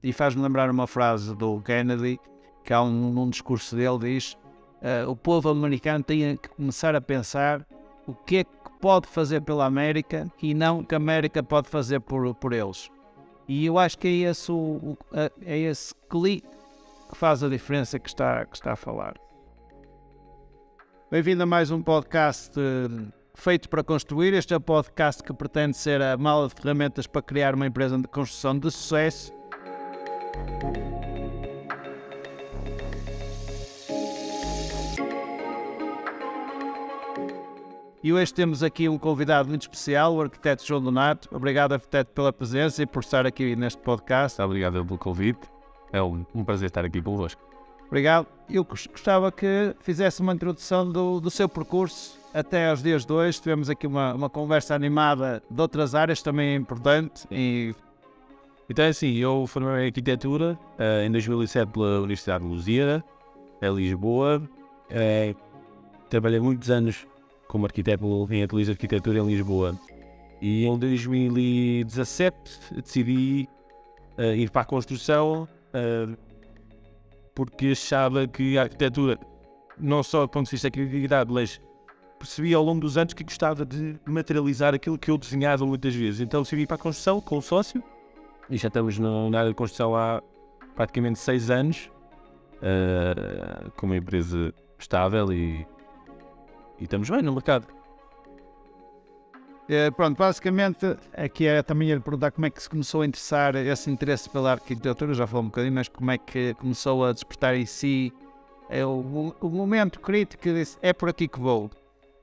e faz-me lembrar uma frase do Kennedy, que há num discurso dele, diz: o povo americano tem que começar a pensar o que é que pode fazer pela América e não o que a América pode fazer por eles. E eu acho que é esse clique que faz a diferença que está a falar. Bem-vindo a mais um podcast feito para construir. Este é o podcast que pretende ser a mala de ferramentas para criar uma empresa de construção de sucesso. E hoje temos aqui um convidado muito especial, o arquiteto João Donato. Obrigado, arquiteto, pela presença e por estar aqui neste podcast. Obrigado pelo convite. É um prazer estar aqui convosco. Obrigado. Eu gostava que fizesse uma introdução do seu percurso até aos dias de hoje. Tivemos aqui uma conversa animada de outras áreas, também é importante. Então é assim, eu formei em arquitetura em 2007 pela Universidade de Lusíada, em Lisboa. Trabalhei muitos anos como arquiteto em ateliês de arquitetura em Lisboa. E em 2017 decidi ir para a construção, porque achava que a arquitetura, não só do ponto de vista da criatividade, mas percebi ao longo dos anos que gostava de materializar aquilo que eu desenhava muitas vezes. Então decidi ir para a construção com um sócio, e já estamos na área de construção há praticamente 6 anos, com uma empresa estável e estamos bem no mercado. Pronto, basicamente aqui é também ele perguntar como é que se começou a interessar esse interesse pela arquitetura. Já falou um bocadinho, mas como é que começou a despertar em si o momento crítico que disse: é por aqui que vou.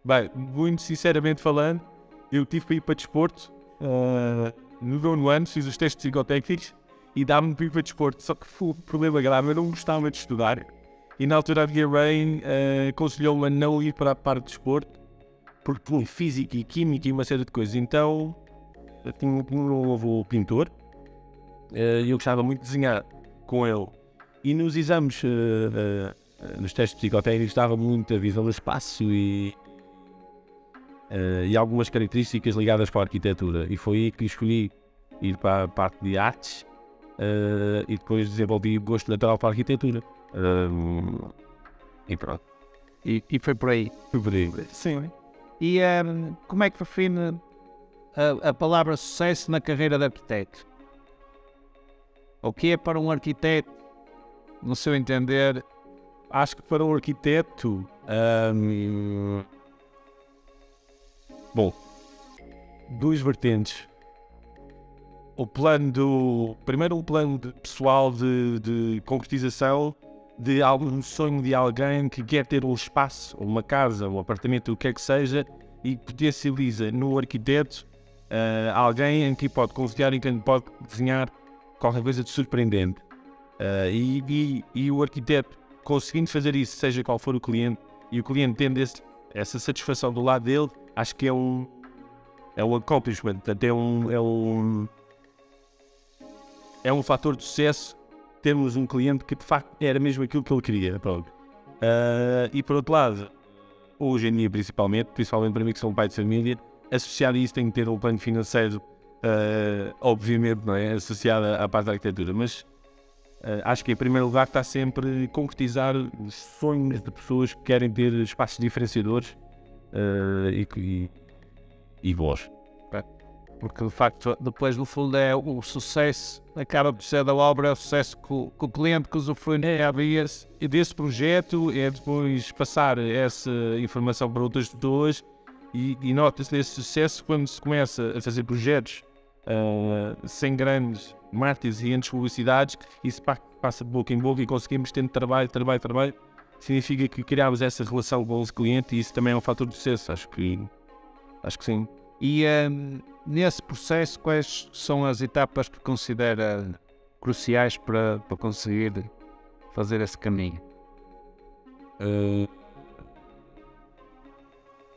Bem, muito sinceramente falando, eu tive para ir para desporto no 9º ano, fiz os testes psicotécnicos e dá-me para ir para desporto, só que foi um problema grave, eu não gostava de estudar. E na altura a minha mãe aconselhou-me a não ir para a parte de desporto, porque tinha física e química e uma série de coisas. Então, eu tinha um avô pintor, e eu gostava muito de desenhar com ele. E nos exames, nos testes psicotécnicos, dava muito a visão do espaço e algumas características ligadas para a arquitetura. E foi aí que escolhi ir para a parte de artes, e depois desenvolvi o gosto natural para a arquitetura. E pronto. E foi por aí. Foi por aí. Sim. E como é que define a palavra sucesso na carreira de arquiteto? O que é para um arquiteto, no seu entender? Acho que para um arquiteto, bom, duas vertentes. Primeiro um plano pessoal de concretização de algum sonho de alguém que quer ter um espaço, uma casa, um apartamento, o que é que seja, e potencializa no arquiteto alguém em que pode confiar e que pode desenhar qualquer coisa de surpreendente. E o arquiteto conseguindo fazer isso, seja qual for o cliente, e o cliente tendo essa satisfação do lado dele, acho que é um accomplishment, portanto é um fator de sucesso. Temos um cliente que de facto era mesmo aquilo que ele queria. Pronto. E por outro lado, hoje em dia principalmente para mim que sou um pai de família, associado a isso tem que ter um plano financeiro, obviamente, não é? Associado à parte da arquitetura, mas acho que em primeiro lugar está sempre concretizar os sonhos de pessoas que querem ter espaços diferenciadores e bons. Porque de facto depois no fundo é o sucesso, acaba por ser da obra, é o sucesso que o cliente que usufrui e desse projeto é depois passar essa informação para outras pessoas e nota-se desse sucesso quando se começa a fazer projetos sem grandes marketing e antes publicidades, isso passa de boca em boca e conseguimos ter trabalho, significa que criamos essa relação com o cliente e isso também é um fator de sucesso, acho que sim. E nesse processo, quais são as etapas que considera cruciais para conseguir fazer esse caminho?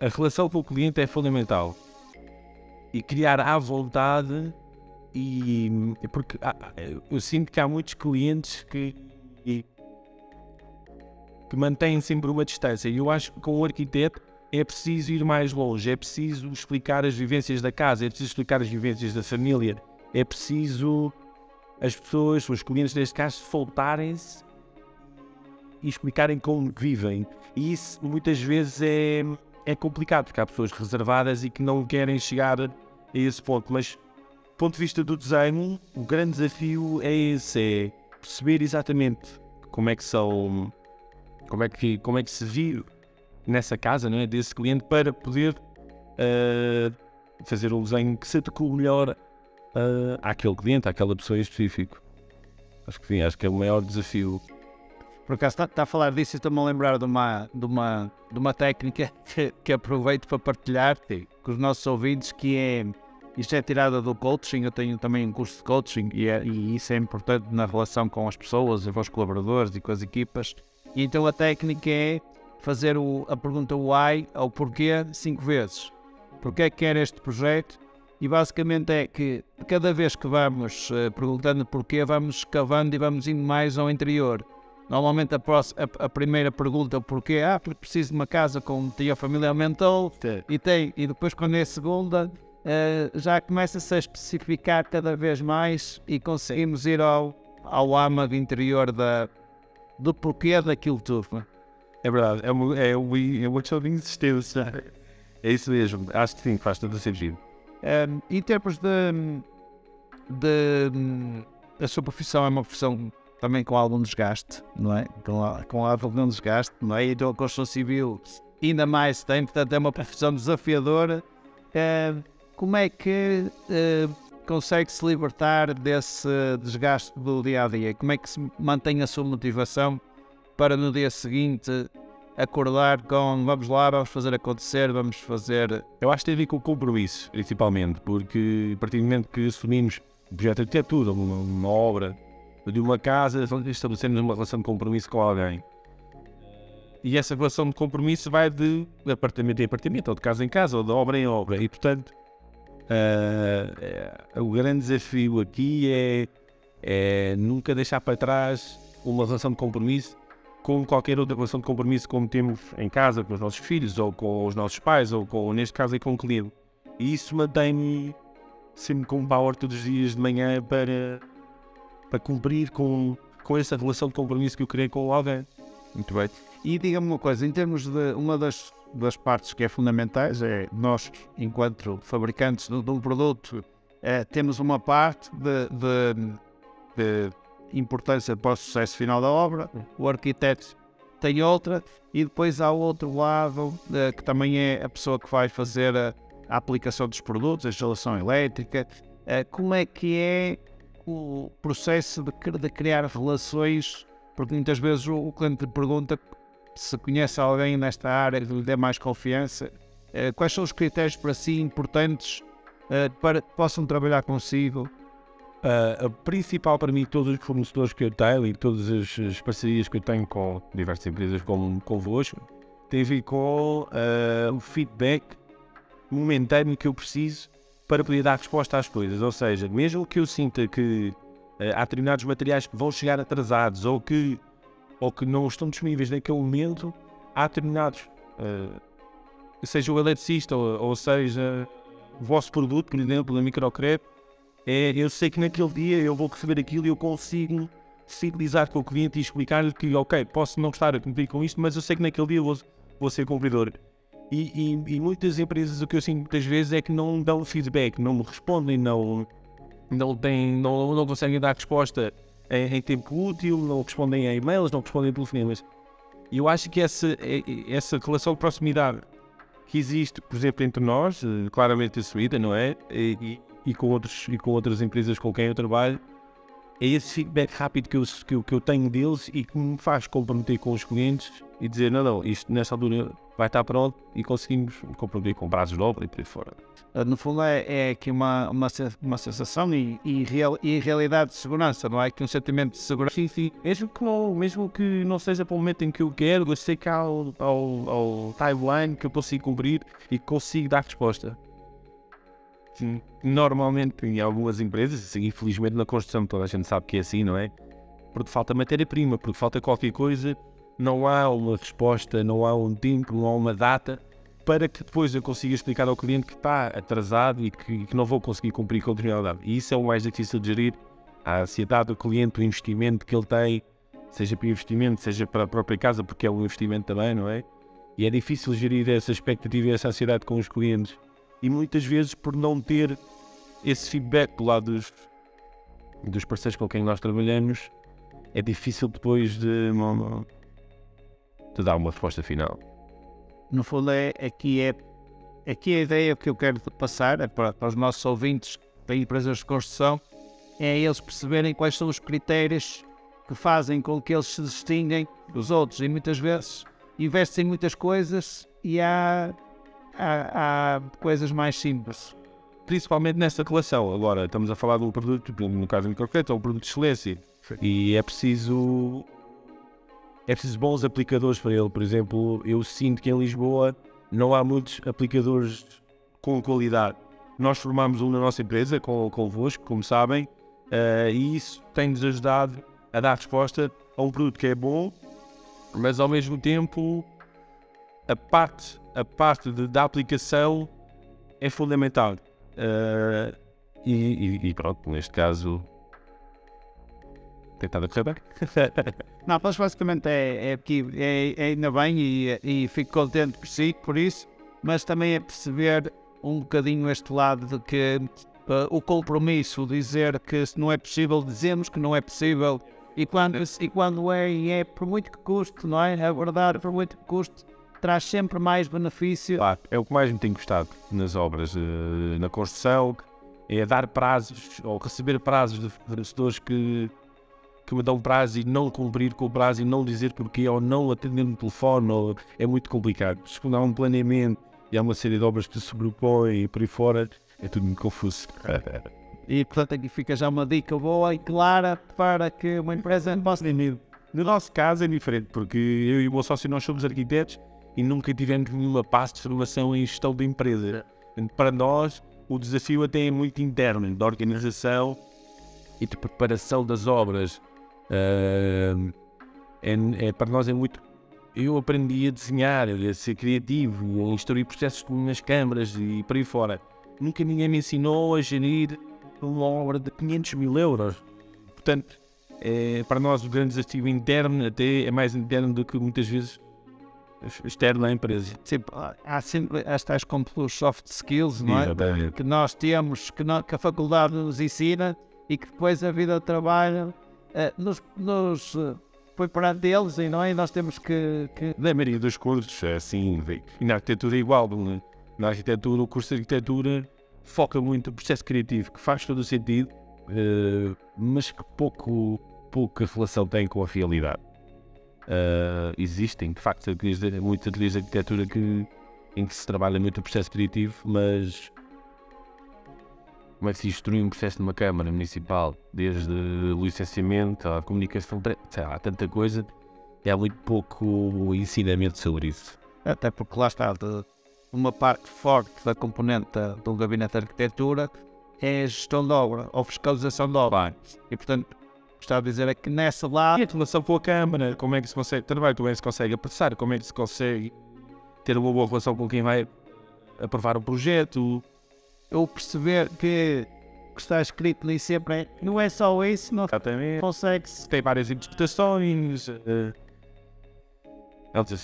A relação com o cliente é fundamental e criar à vontade, porque eu sinto que há muitos clientes que mantêm sempre uma distância e eu acho que com o arquiteto é preciso ir mais longe, é preciso explicar as vivências da casa, é preciso explicar as vivências da família, é preciso as pessoas, os clientes neste caso, soltarem-se e explicarem como vivem. E isso muitas vezes é complicado, porque há pessoas reservadas e que não querem chegar a esse ponto. Mas, do ponto de vista do design, o grande desafio é esse, é perceber exatamente como é que se vive nessa casa, não é, desse cliente, para poder fazer um desenho que se adeque melhor àquele cliente, àquela pessoa em específico. Acho que é o maior desafio. Por acaso está a falar disso e estou-me a lembrar de uma técnica que aproveito para partilhar com os nossos ouvintes, que é, isto é tirada do coaching. Eu tenho também um curso de coaching e isso é importante na relação com as pessoas, com os colaboradores e com as equipas. E então a técnica é fazer a pergunta why, ou porquê, 5 vezes. Porquê é que quer este projeto? E basicamente é que cada vez que vamos perguntando porquê, vamos escavando e vamos indo mais ao interior. Normalmente a primeira pergunta, o porquê, porque preciso de uma casa tinha a família aumentou, e depois quando é a segunda, já começa-se a especificar cada vez mais e conseguimos ir ao âmago interior do porquê daquilo tudo. É verdade, é o que eu insistência. É isso mesmo, acho que sim, faz todo o sentido. Em termos a sua profissão é uma profissão também com algum desgaste, não é? Com algum desgaste, não é? E então a construção civil ainda mais tem, portanto é uma profissão desafiadora. Como é que consegue se libertar desse desgaste do dia a dia? Como é que se mantém a sua motivação para no dia seguinte acordar com vamos lá, vamos fazer acontecer, vamos fazer... Eu acho que tem a ver com o compromisso, principalmente, porque a partir do momento que assumimos um projeto de arquitetura, uma obra de uma casa, estabelecemos uma relação de compromisso com alguém. E essa relação de compromisso vai de apartamento em apartamento, ou de casa em casa, ou de obra em obra. E, portanto, o grande desafio aqui é nunca deixar para trás uma relação de compromisso com qualquer outra relação de compromisso, como temos em casa com os nossos filhos, ou com os nossos pais, ou neste caso com o cliente. E isso mantém-me sempre com power todos os dias de manhã para cumprir com essa relação de compromisso que eu criei com alguém. Muito bem. E diga-me uma coisa, em termos de uma das partes que é fundamentais, é nós, enquanto fabricantes de um produto, temos uma parte de importância para o sucesso final da obra, o arquiteto tem outra, e depois há o outro lado, que também é a pessoa que vai fazer a aplicação dos produtos, a instalação elétrica. Como é que é o processo de criar relações? Porque muias vezes o cliente pergunta se conhece alguém nesta área que lhe dê mais confiança. Quais são os critérios para si importantes para que possam trabalhar consigo? A principal para mim, todos os fornecedores que eu tenho e todas as parcerias que eu tenho com diversas empresas como convosco, tem a ver com o feedback momentâneo que eu preciso para poder dar resposta às coisas. Ou seja, mesmo que eu sinta que há determinados materiais que vão chegar atrasados ou que não estão disponíveis naquele momento, há determinados, seja o eletricista ou seja o vosso produto, por exemplo, da microcrédito, eu sei que naquele dia eu vou receber aquilo e eu consigo fidelizar com o cliente e explicar-lhe que, ok, posso não estar a cumprir com isto, mas eu sei que naquele dia vou ser cumpridor. E muitas empresas, o que eu sinto muitas vezes é que não dão feedback, não me respondem, não conseguem dar resposta em tempo útil, não respondem a e-mails, não respondem a telefonemas. E eu acho que essa relação de proximidade que existe, por exemplo, entre nós, claramente assumida, não é? E com outras empresas com quem eu trabalho, é esse feedback rápido que eu tenho deles e que me faz comprometer com os clientes e dizer, não, isto nessa altura vai estar pronto, e conseguimos comprometer com prazos de obra e por aí fora. No fundo é aqui uma sensação e realidade de segurança, não é? Que um sentimento de segurança. Sim. Mesmo que não seja para o momento em que eu quero, eu sei que há o timeline que eu consigo cumprir e que consigo dar resposta. Sim. Normalmente em algumas empresas, infelizmente na construção toda a gente sabe que é assim, não é? Porque falta matéria-prima, porque falta qualquer coisa, não há uma resposta, não há um tempo, não há uma data para que depois eu consiga explicar ao cliente que está atrasado e que não vou conseguir cumprir com a determinada data. E isso é o mais difícil de gerir à ansiedade do cliente, o investimento que ele tem, seja para investimento, seja para a própria casa, porque é um investimento também, não é? E é difícil gerir essa expectativa e essa ansiedade com os clientes. E muitas vezes, por não ter esse feedback do lado dos parceiros com quem nós trabalhamos, é difícil depois de dar uma resposta final. No fundo, aqui a ideia que eu quero passar para os nossos ouvintes, para empresas de construção, é eles perceberem quais são os critérios que fazem com que eles se distinguem dos outros. E muitas vezes investem em muitas coisas e há coisas mais simples. Principalmente nessa relação. Agora, estamos a falar de um produto, no caso do microcrédito, é um produto de excelência. E é preciso bons aplicadores para ele. Por exemplo, eu sinto que em Lisboa não há muitos aplicadores com qualidade. Nós formamos um na nossa empresa, convosco, como sabem, e isso tem-nos ajudado a dar resposta a um produto que é bom, mas ao mesmo tempo a parte da aplicação é fundamental. E pronto, neste caso tem estado a correr bem. Não, mas basicamente é ainda bem e fico contente por isso, mas também é perceber um bocadinho este lado de que o compromisso, dizer que se não é possível, dizemos que não é possível, e quando é por muito que custe, não é? A verdade, por muito que custe, traz sempre mais benefício. Claro, é o que mais me tem gostado nas obras, na construção, é dar prazos, ou receber prazos de fornecedores que me dão prazo e não cumprir com o prazo e não dizer porquê, ou não atender no telefone, é muito complicado. Quando há um planeamento e há uma série de obras que se sobrepõem e por aí fora, é tudo muito confuso. E portanto aqui fica já uma dica boa e clara para que uma empresa possa ir. No nosso caso é diferente, porque eu e o meu sócio nós somos arquitetos e nunca tivemos nenhuma passo de formação em gestão de empresa. Para nós o desafio até é muito interno, da organização e de preparação das obras. Para nós é muito... Eu aprendi a desenhar, a ser criativo, a instruir processos nas câmaras e por aí fora. Nunca ninguém me ensinou a gerir uma obra de 500 mil euros. Portanto, para nós o grande desafio interno até é mais interno do que muitas vezes externo à empresa. Há sempre estas como os soft skills, não é? Que nós temos, que a faculdade nos ensina e que depois a vida de trabalho nos põe perante deles, e não é? E nós temos que... Na maioria dos cursos é assim, e na arquitetura é igual. Na arquitetura, o curso de arquitetura foca muito no processo criativo, que faz todo o sentido, mas que pouca relação tem com a realidade. Existem, de facto, muitos ateliês de arquitetura em que se trabalha muito o processo criativo, mas como é que se instrui um processo numa Câmara Municipal, desde o licenciamento à comunicação, há tanta coisa, e há muito pouco ensinamento sobre isso. Até porque lá está, uma parte forte da componente do gabinete de arquitetura é a gestão de obra, ou fiscalização de obra. E portanto, gostava de dizer é que nessa lá... E a relação com a Câmara, como é que se consegue trabalhar, como é que se consegue apressar, como é que se consegue ter uma boa relação com quem vai aprovar o projeto. Eu perceber que está escrito nem sempre não é só isso, não consegue-se. Tem várias interpretações.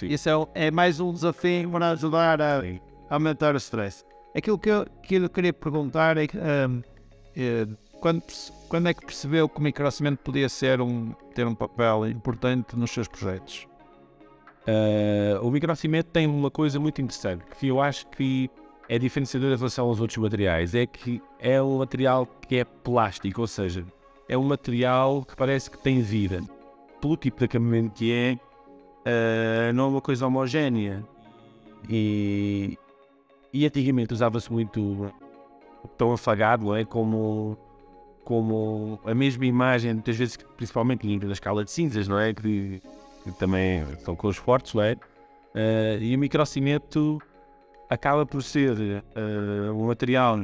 Isso é mais um desafio para ajudar a aumentar o stress. Aquilo que eu queria perguntar é quando é que percebeu que o microorçamento podia ter um papel importante nos seus projetos? O microorçamento tem uma coisa muito interessante, que eu acho que é diferenciador em relação aos outros materiais, é que é um material que é plástico, ou seja, é um material que parece que tem vida. Pelo tipo de acabamento que não é uma coisa homogénea. E antigamente usava-se muito o tão afagado, não é? Como a mesma imagem, muitas vezes, principalmente na escala de cinzas, não é? Que também são cores fortes, não é? E o microcimento acaba por ser um material,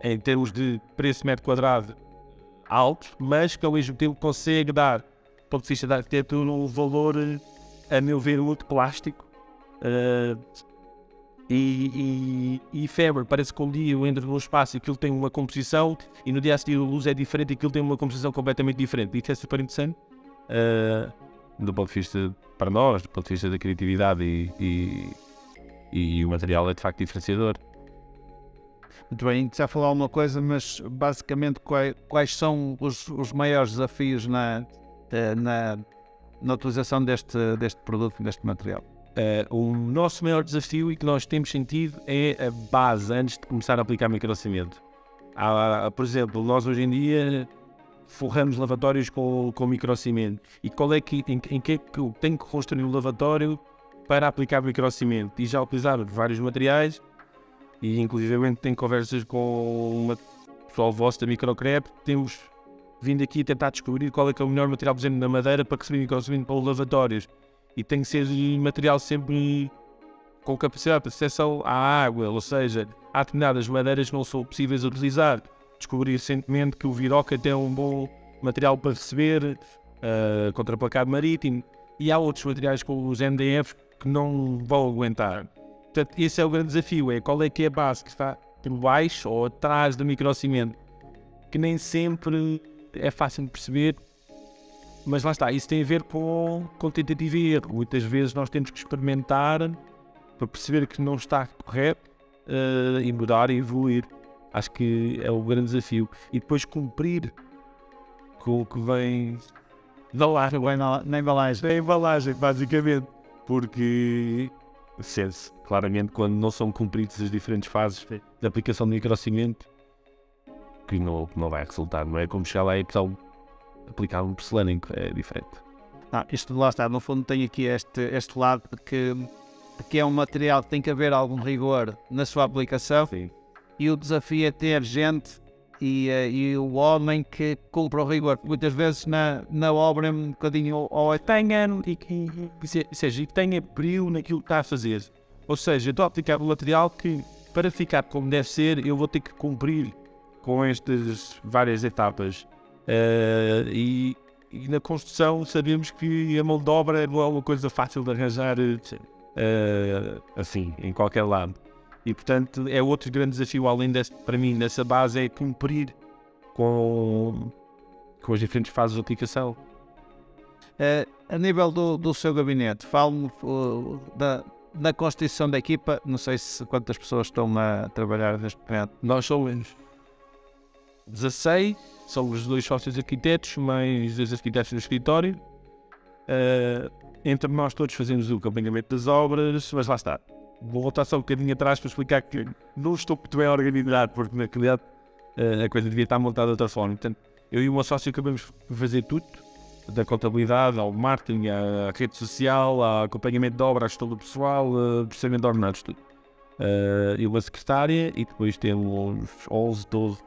em termos de preço metro quadrado, alto, mas que ao mesmo tempo consegue dar, do ponto de vista da arquitetura, um valor, a meu ver, muito plástico, E febre, parece que um dia eu entro num espaço e aquilo tem uma composição e no dia a seguir a luz é diferente e aquilo tem uma composição completamente diferente. Isso é super interessante, do ponto de vista para nós, do ponto de vista da criatividade e o material é de facto diferenciador. Muito bem, já falar alguma coisa, mas basicamente quais são os maiores desafios na utilização deste produto, deste material? O nosso maior desafio e que nós temos sentido é a base antes de começar a aplicar microcimento. Por exemplo, nós hoje em dia forramos lavatórios com microcimento. E em que é que eu tenho que construir um lavatório para aplicar microcimento? E já utilizar vários materiais e inclusive tenho conversas com o pessoal vosso da Microcrep. Temos vindo aqui a tentar descobrir qual é que é o melhor material, por exemplo, na madeira para receber microcimento para os lavatórios. E tem que ser material sempre com capacidade de acesso à água, ou seja, há determinadas madeiras que não são possíveis de utilizar. Descobri recentemente que o Viroca tem um bom material para receber, contraplacado marítimo, e há outros materiais como os MDFs que não vão aguentar. Portanto, esse é o grande desafio, é qual é que é a base que está por baixo ou atrás do microcimento, que nem sempre é fácil de perceber. Mas lá está, isso tem a ver com tentativa e erro. Muitas vezes nós temos que experimentar para perceber que não está correto e mudar e evoluir. Acho que é o grande desafio. E depois cumprir com o que vem da laje. Na embalagem. Na embalagem, basicamente. Porque sente-se claramente quando não são cumpridas as diferentes fases da aplicação de microcimento que não vai resultar. Não é como chegar lá e pessoal aplicar um porcelânico, é diferente. Isto lá está, no fundo tem aqui este lado que é um material que tem que haver algum rigor na sua aplicação. Sim. E o desafio é ter gente e o homem que cumpra o rigor. Muitas vezes na obra é um bocadinho ou tenha e tenha brilho naquilo que está a fazer. Ou seja, eu estou a aplicar um material que, para ficar como deve ser, eu vou ter que cumprir com estas várias etapas. E na construção sabemos que a mão de obra não é uma coisa fácil de arranjar assim, em qualquer lado. E portanto é outro grande desafio, além para mim, dessa base, é cumprir com as diferentes fases de aplicação. A nível do seu gabinete, fale-me da constituição da equipa. Não sei quantas pessoas estão a trabalhar neste momento. Nós somos 16, somos os 2 sócios arquitetos, mais 2 arquitetos no escritório. Entre nós todos fazemos o acompanhamento das obras, mas lá está. Vou voltar só um bocadinho atrás para explicar que não estou muito bem organizado, porque na realidade a coisa devia estar montada de outra forma. Portanto, eu e o meu sócio acabamos de fazer tudo, da contabilidade ao marketing, à rede social, ao acompanhamento de obra, à gestão do pessoal, processamento de ordenados, tudo. E uma secretária, e depois temos 11, 12,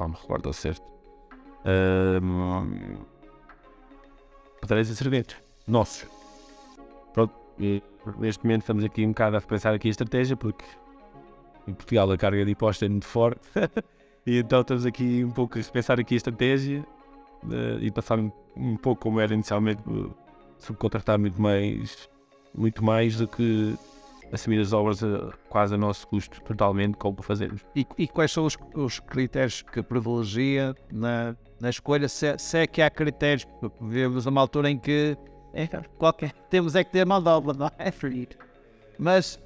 não me recordo ao certo, padeiros e serventes, nossos. Pronto, e neste momento estamos aqui um bocado a pensar aqui a estratégia, porque em Portugal a carga de impostos é muito forte, e então estamos aqui um pouco a repensar aqui a estratégia e passar um pouco como era inicialmente, subcontratar muito mais do que assumir as obras quase a nosso custo totalmente, como fazemos. E quais são os critérios que privilegia na escolha? Se é que há critérios, vivemos numa altura em que temos que ter mão de obra, não é? Mas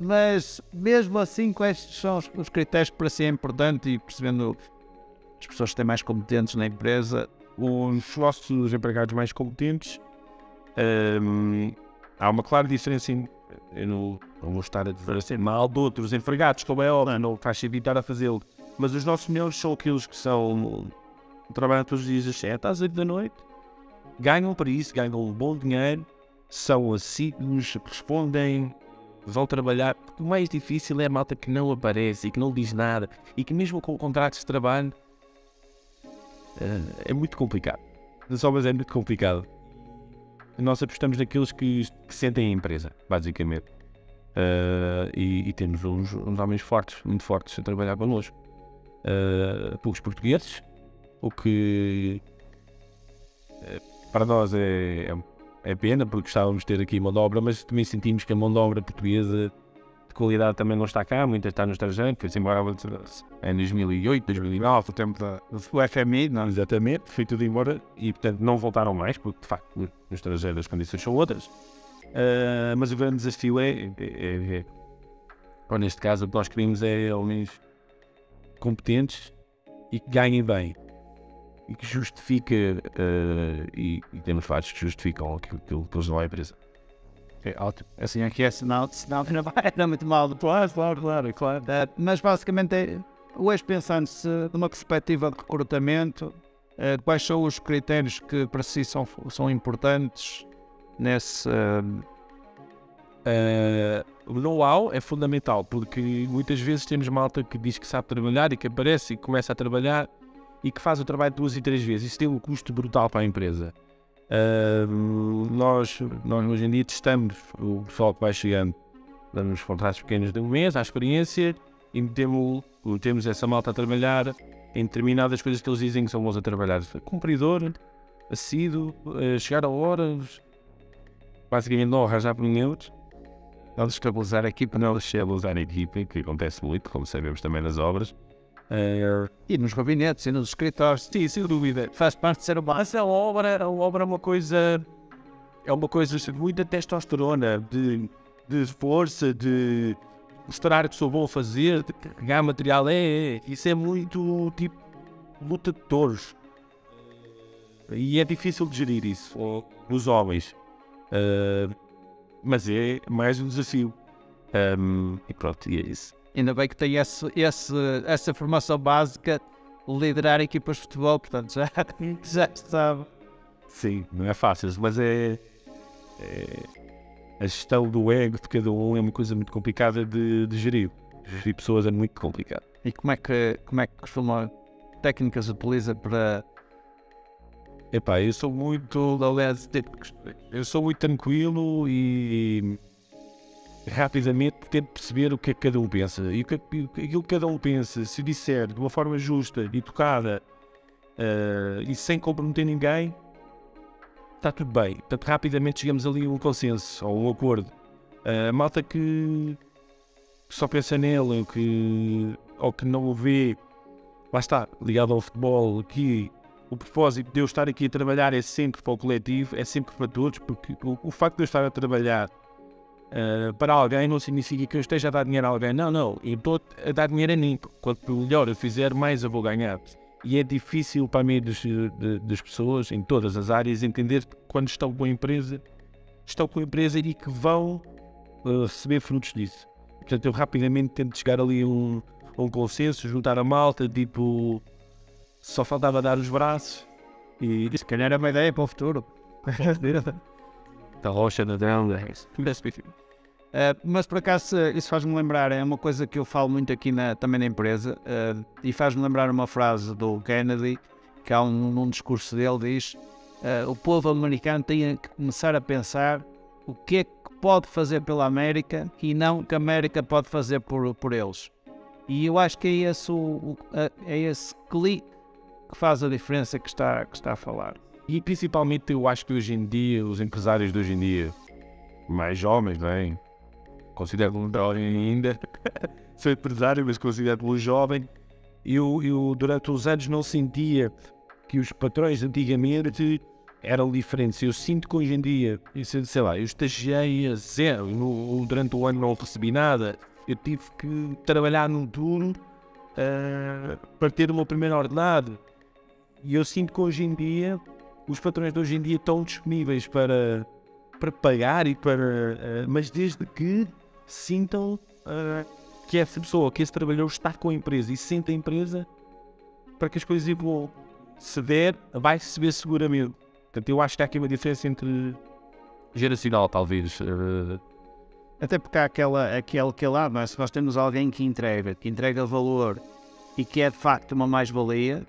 mesmo assim, quais são os critérios que para si é importante, e percebendo as pessoas que têm mais competentes na empresa? Os nossos empregados mais competentes, há uma clara diferença. Eu não vou estar a dizer mal de outros empregados, como é óbvio, não faz evitar a fazê-lo. Mas os nossos melhores são aqueles que trabalham todos os dias às 7 às 8 da noite, ganham para isso, ganham um bom dinheiro, são assíduos, respondem, vão trabalhar. O mais difícil é a malta que não aparece e que não diz nada, e que mesmo com contratos de trabalho é muito complicado. As obras é muito complicado. Nós apostamos naqueles que sentem a empresa, basicamente. E temos uns homens fortes, muito fortes, a trabalhar connosco. Poucos portugueses, o que para nós é pena, porque gostávamos de ter aqui mão de obra, mas também sentimos que a mão de obra portuguesa de qualidade também não está cá, muita está no estrangeiro, foi-se embora em 2008, 2009, o tempo do FMI, não exatamente, foi tudo embora e, portanto, não voltaram mais, porque, de facto, no estrangeiro as condições são outras. Mas o grande desafio ou neste caso, o que nós queremos é homens competentes e que ganhem bem e que justifique, e temos vários que justificam aquilo que eles dão à empresa. É ótimo. Assim aqui é sinal não vai dar muito mal. Claro. Mas basicamente, hoje pensando-se numa perspectiva de recrutamento, quais são os critérios que para si são importantes nesse... O know-how é fundamental, porque muitas vezes temos malta que diz que sabe trabalhar e que aparece e que começa a trabalhar e que faz o trabalho 2 e 3 vezes. Isso tem um custo brutal para a empresa. Nós hoje em dia testamos o pessoal que vai chegando, damos contratos pequenos de um mês, à experiência, e temos essa malta a trabalhar em determinadas coisas que eles dizem que são bons a trabalhar. Cumpridor, assíduo, chegar a horas, basicamente não arranjar por ninguém. Eles estabilizar a equipa, não estabilizar a equipa, que acontece muito, como sabemos também nas obras. E nos gabinetes e nos escritórios. Sim, sem dúvida. Faz parte de ser humano. Mas a obra é uma coisa de muita testosterona, de força, de mostrar que sou bom a fazer, de carregar material. Isso é muito tipo luta de touros. E é difícil de gerir isso nos homens. Mas é mais um desafio. E pronto, e é isso. Ainda bem que tem essa formação básica, liderar equipas de futebol, portanto já sabe. Sim, não é fácil, mas a gestão do ego de cada um é uma coisa muito complicada de gerir. Gerir pessoas é muito complicado. E como é que costuma técnicas utiliza para... Epá, eu sou muito tranquilo e rapidamente tento perceber o que é que cada um pensa. E aquilo que cada um pensa, se disser de uma forma justa, educada e sem comprometer ninguém, está tudo bem. Portanto, rapidamente chegamos ali a um consenso ou um acordo. A malta que só pensa nele ou que não o vê, lá está, ligado ao futebol, que o propósito de eu estar aqui a trabalhar é sempre para o coletivo, é sempre para todos, porque o facto de eu estar a trabalhar para alguém não significa que eu esteja a dar dinheiro a alguém. Não, eu estou a dar dinheiro a mim. Quanto melhor eu fizer, mais eu vou ganhar. E é difícil para mim das pessoas, em todas as áreas, entender que quando estão com a empresa e que vão receber frutos disso. Portanto, eu rapidamente tento chegar ali a um consenso, juntar a malta, tipo, só faltava dar os braços. E se calhar é uma ideia para o futuro. Da rocha da dela. Mas por acaso isso faz-me lembrar, é uma coisa que eu falo muito aqui também na empresa, e faz-me lembrar uma frase do Kennedy, que há num discurso dele diz: o povo americano tem que começar a pensar o que é que pode fazer pela América e não o que a América pode fazer por eles. E eu acho que é esse clique que faz a diferença que está a falar. E principalmente eu acho que hoje em dia, os empresários de hoje em dia, mais jovens, não é? Considero-me jovem ainda, sou empresário, mas considero-me jovem. Eu durante uns anos não sentia que os patrões antigamente eram diferentes. Eu sinto que hoje em dia, sei lá, eu estagiei a zero, durante o ano não recebi nada. Eu tive que trabalhar num turno para ter o meu primeiro ordenado. E eu sinto que hoje em dia, os patrões de hoje em dia estão disponíveis para pagar mas desde que sintam que essa pessoa, que esse trabalhador está com a empresa e sente a empresa para que as coisas evoluam. Se der, vai receber seguramente. Portanto, eu acho que há aqui uma diferença entre geracional, talvez. Até porque há aquele lado, não é? Se nós temos alguém que entrega valor e que é de facto uma mais-valia,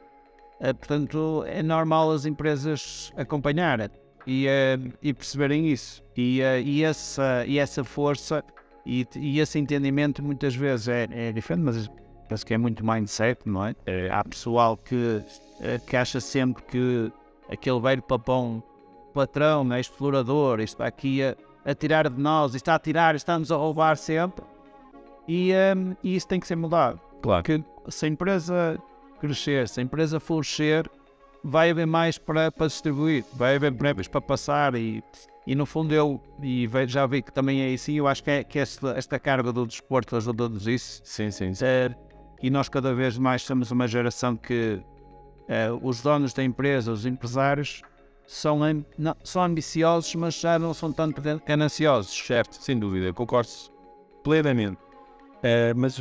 portanto, é normal as empresas acompanharem e perceberem isso. E essa força e esse entendimento muitas vezes é diferente, mas penso que é muito mindset, não é? Há pessoal que acha sempre que aquele velho patrão, né, explorador, isto está aqui a tirar de nós, está a tirar, está-nos a roubar sempre. E isso tem que ser mudado. Claro. Que se a empresa crescer, se a empresa florescer, vai haver mais para distribuir, vai haver prémios para passar e no fundo já vi que também é isso, e eu acho que esta carga do desporto ajuda-nos isso. Sim. E nós cada vez mais somos uma geração que os donos da empresa, os empresários, são ambiciosos, mas já não são tanto gananciosos. Certo, sem dúvida, concordo plenamente. Mas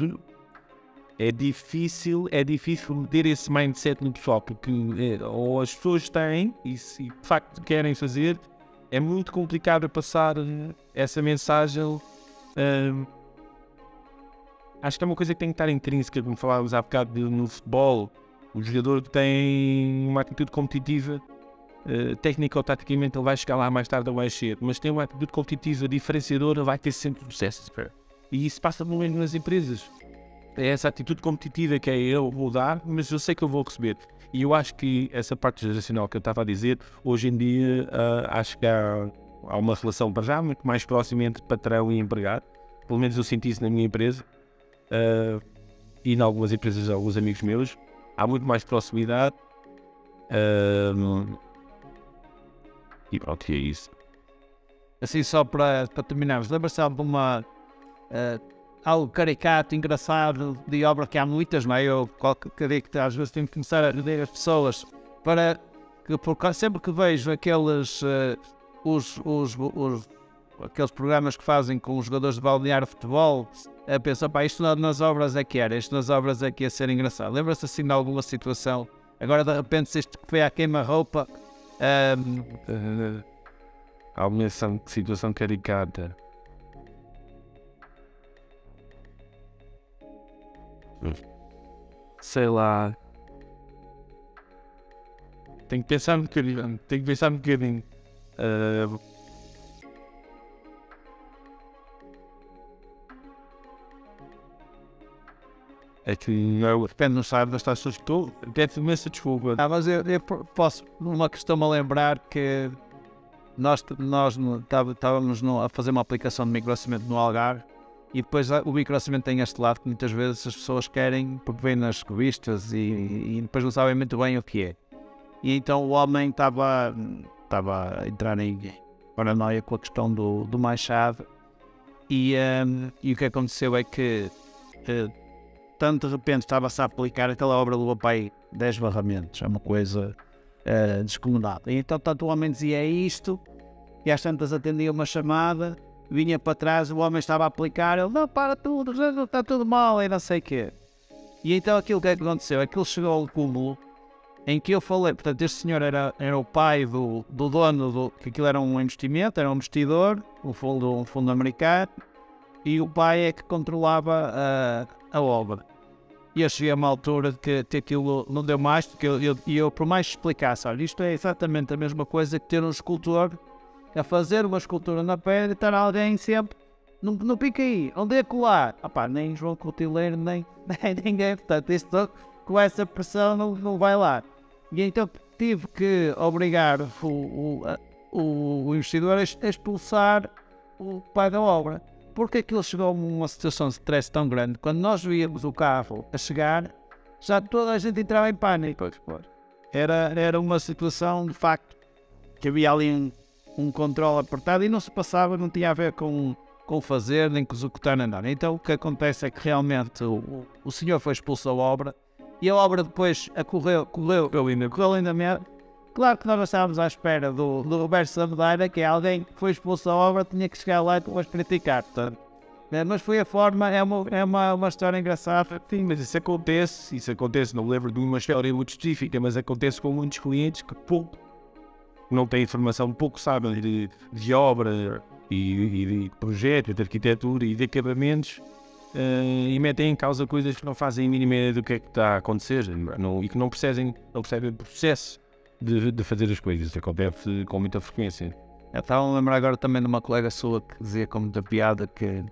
é difícil ter esse mindset no pessoal, porque ou as pessoas têm, e se de facto querem fazer, é muito complicado passar essa mensagem. Acho que é uma coisa que tem que estar intrínseca, como falávamos há bocado no futebol. O jogador que tem uma atitude competitiva, técnica ou taticamente, ele vai chegar lá mais tarde ou mais cedo, mas tem uma atitude competitiva diferenciadora, vai ter sempre sucesso. E isso passa muito mesmo nas empresas. É essa atitude competitiva que eu vou dar, mas eu sei que eu vou receber. E eu acho que essa parte geracional que eu estava a dizer, hoje em dia, acho que há uma relação para já muito mais próxima entre patrão e empregado. Pelo menos eu senti isso na minha empresa. E em algumas empresas, alguns amigos meus, há muito mais proximidade. E pronto, é isso. Assim, só para terminarmos, lembra-se de uma algo caricato, engraçado, de obra que há muitas, não é? Eu qualquer dia que às vezes tenho que começar a ajudar as pessoas para que sempre que vejo aqueles aqueles programas que fazem com os jogadores de balneário de futebol, penso, pá, isto nas obras é que era, isto nas obras é que ia ser engraçado. Lembra-se assim de alguma situação? Agora de repente se isto que foi à queima-roupa. Alguma situação caricata. Sei lá. Tenho que pensar um bocadinho. É que não depende, não sabe das taxas que estou. Peço imensa desculpa. Mas eu posso, uma questão-me a lembrar que nós estávamos a fazer uma aplicação de microorçamento no Algarve, e depois o microorçamento tem este lado que muitas vezes as pessoas querem, porque vêm nas revistas e depois não sabem muito bem o que é. E então o homem estava a entrar em paranoia com a questão do mais-chave, e o que aconteceu é que tanto de repente estava-se a aplicar aquela obra do pai 10 barramentos, é uma coisa descomunal. E então tanto o homem dizia isto, e às tantas atendia uma chamada, vinha para trás, o homem estava a aplicar, ele, não, para tudo, está tudo mal, e não sei o quê. E então aquilo que aconteceu, aquilo chegou ao cúmulo, em que eu falei, portanto este senhor era o pai do dono, que aquilo era um investimento, era um investidor, um fundo americano, e o pai é que controlava a obra. E eu cheguei a uma altura de que aquilo não deu mais, porque eu por mais que explicasse, olha, isto é exatamente a mesma coisa que ter um escultor a fazer uma escultura na pedra e estar alguém sempre no pique aí, onde é colar? Nem João Cotileiro, nem ninguém, portanto, isto com essa pressão não vai lá. E então tive que obrigar o investidor a expulsar o pai da obra, porque aquilo chegou a uma situação de stress tão grande. Quando nós víamos o carro a chegar, já toda a gente entrava em pânico. Era uma situação, de facto, que havia ali um controle apertado e não se passava, não tinha a ver com fazer, nem com executar, nem nada. Então o que acontece é que realmente o senhor foi expulso da obra, e a obra depois correu lindamente. Claro que nós não estávamos à espera do Roberto Samedeira, que é alguém que foi expulso da obra, tinha que chegar lá e depois criticar. Portanto, mas foi a forma, é uma história engraçada. Sim, mas isso acontece, não me lembro de uma história muito específica, mas acontece com muitos clientes que pouco não têm informação, pouco sabem de obra e de projeto, de arquitetura e de acabamentos, e metem em causa coisas que não fazem a mínima ideia do que é que está a acontecer e que não percebem o processo de fazer as coisas. Isso acontece com muita frequência. Eu estava a lembrar agora também de uma colega sua que dizia com muita piada que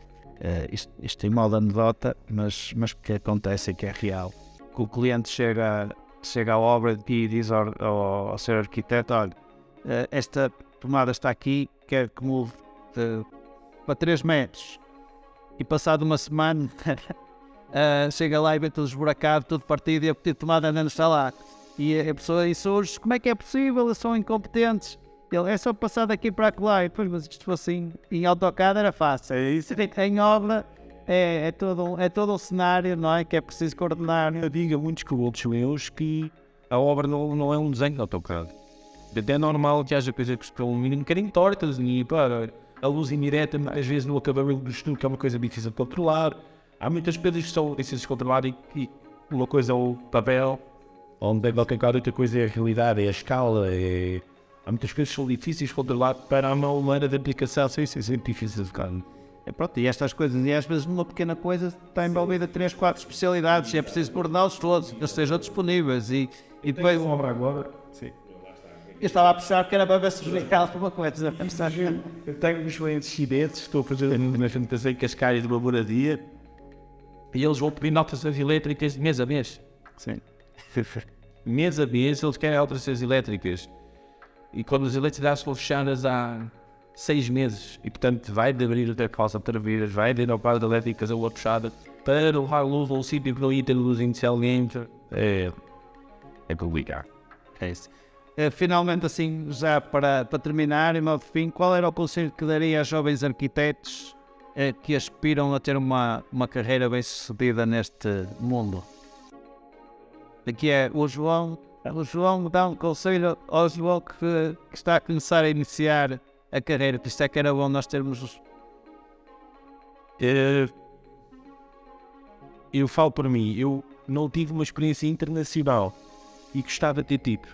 isto tem mal de anedota, mas que acontece e que é real. Que o cliente chega à obra e diz ao seu arquiteto, olha, esta tomada está aqui, quero que mude para 3 metros. e passado uma semana chega lá e vê tudo esburacado, tudo partido e a tomada ainda não está lá. E a pessoa insurge, como é que é possível? Eles são incompetentes. Ele, é só passar daqui para lá. E depois, mas isto assim, em AutoCAD era fácil. É isso. Em obra é todo um cenário, não é? Que é preciso coordenar. Eu digo a muitos colegas meus que a obra não é um desenho de AutoCAD. Até é normal que haja coisas que estão um bocadinho tortas e para a luz indireta, às vezes no acabamento do estudo, que é uma coisa difícil de controlar. Há muitas coisas que são difíceis de controlar e uma coisa é o papel, onde outra coisa é a realidade, é a escala. Há muitas coisas que são difíceis de controlar para a mão humana de aplicação, sem ser sempre difícil de ficar. Pronto, e estas coisas, e às vezes numa pequena coisa está envolvida 3, 4 especialidades e é preciso coordená-los todos, que eles estejam disponíveis e depois... Uma obra agora, sim. Eu estava a puxar que era para ver se explicava uma coisa. Eu tenho uns clientes chineses, estou a fazer uma apresentação em Cascais de uma moradia e eles vão pedir notas elétricas de mês a mês. Sim. Mês a mês eles querem alterações elétricas e quando as eletricidades foram fechadas há 6 meses e portanto vai de abrir até a calça outra vez, vai de ir ao par de elétricas a outra fechada para levar luz a um sítio que não ia ter luz inicialmente. É complicado. É isso. Finalmente, assim, já para terminar, em modo de fim, qual era o conselho que daria a jovens arquitetos que aspiram a ter uma carreira bem sucedida neste mundo? Aqui é o João dá um conselho ao João que está a começar a iniciar a carreira, que isto é que era bom nós termos... Eu falo por mim, eu não tive uma experiência internacional e gostava de ter tido.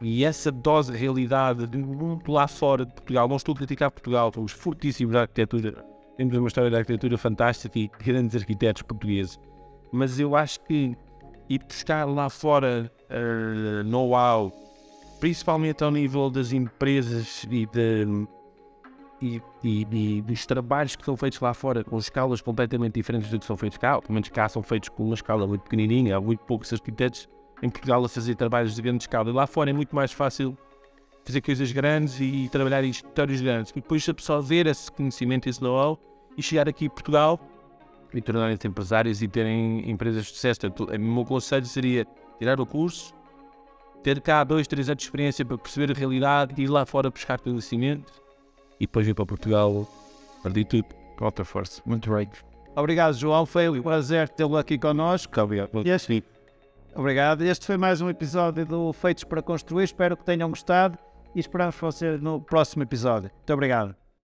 E essa dose de realidade de mundo lá fora de Portugal, não estou a criticar Portugal, somos fortíssimos na arquitetura, temos uma história de arquitetura fantástica e grandes arquitetos portugueses, mas eu acho que ir buscar lá fora know-how, principalmente ao nível das empresas e dos trabalhos que são feitos lá fora, com escalas completamente diferentes do que são feitos cá, pelo menos cá são feitos com uma escala muito pequenininha, há muito poucos arquitetos em Portugal a fazer trabalhos de grande escala. E lá fora é muito mais fácil fazer coisas grandes e trabalhar em escritórios grandes. E depois absorver esse conhecimento, esse know-how e chegar aqui a Portugal e tornarem-se empresários e terem empresas de sucesso. O meu conselho seria tirar o curso, ter cá 2, 3 anos de experiência para perceber a realidade, ir lá fora buscar conhecimento e depois vir para Portugal perder tudo. Com outra força. Muito bem. Obrigado, João. Foi um prazer tê-lo aqui connosco. Obrigado. Este foi mais um episódio do Feitos para Construir. Espero que tenham gostado e esperamos vocês no próximo episódio. Muito obrigado.